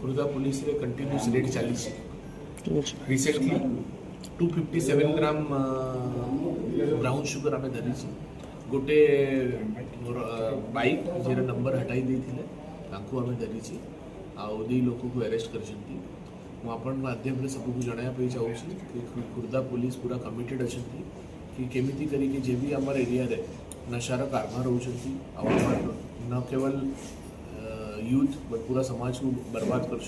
Khurda police रे continuous red चली recently 257 gram brown sugar आम धरी गोटे बाइक जेर नंबर हटाई देते आम धरी आउ दी लोक को अरेस्ट कर आपण माध्यम सबको जनाया चाहूँगी कि खुर्दा पुलिस पूरा कमिटेड अच्छा कि केमिति करिके जे भी आमर एरिया रे नशार कारबार होउछंती न केवल यूथ बट पूरा समाज को बर्बाद कर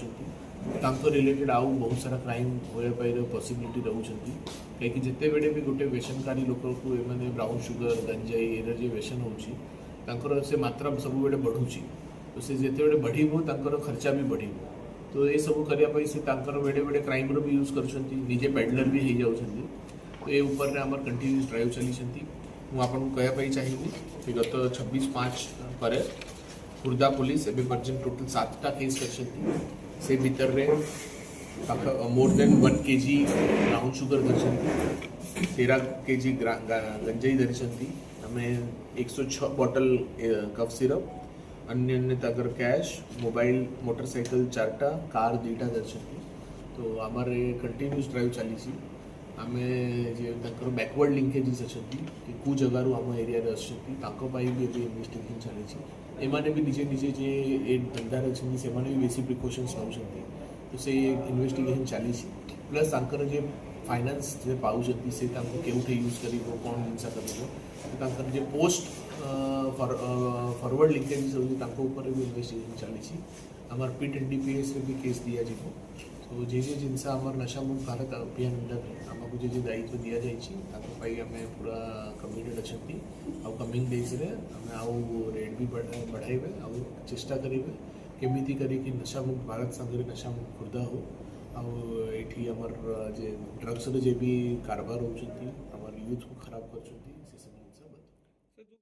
रिलेटेड आउ बहुत सारा क्राइम होए पॉसिबिलिटी रोचंती कहीं जिते बेले भी गोटे व्यसनकारी लोक को एमाने ब्राउन शुगर गंजाई एरा जे व्यसन होउची से मात्रा सब बेले बढ़ुची तो से जिते बेले बढ़िबो तांकर खर्चा भी बढ़िबो तो ये सब करने से बेले बेले क्राइम रो भी यूज करछंती निजे पेडलर भी हो जाउछंती तो ये ऊपर रे हमर कंटिन्यूस ड्राइव चली मु आपन कहया चाहिए कि गत 26/5 पर खुर्दा पुलिस एबे पर्यंत टोटल 7टा केस करछंती से भीतर रे more than 1 kg brown sugar धरछंती 13 kg गंजाई धरछंती हमें 106 बॉटल कफ सिरप अन्य तगर कैश मोबाइल मोटरसाइकिल 4टा कार 2टा धरछंती तो आमर कंटिन्यूस ड्राइव चली आमे जे तकर बैकवर्ड लिंकेजेस अच्छी कि कौ जगार आम एरिया भी इन्वेस्टिगेशन चली एमाने भी निजे निजे जे ए धंदार अच्छे से भी बेसी प्रिकॉशन्स नौकरी तो से इन्वेस्टिगेशन चली प्लस तांकर जे फाइनेंस जे पाउछंती से तांको केउठे यूज करिवो कोन जिनसा करिवो तांकर जे पोस्ट फॉरवर्ड लिंकेजेस होची तांको ऊपर भी इन्वेस्टिगेशन चली आमर पिट एनडीपीएस रे भी केस दिया जीवो तो जे जिनसा आमर नशा मुक्त भारत अभियान अंडर आमको जे दायित्व दि जाए आम पूरा कमिटेड अच्छा कमिंग डेज रे आम आउ रेट भी बढ़ाइबे आउ चेष्टा करेंगे केमिति करी कि नशा मुक्त भारत संगे नशा मुक्त खुर्दा हो आमर जे ड्रग्स रे जे भी कारबार होउछंती आमर यूथ को खराब करछंती से सब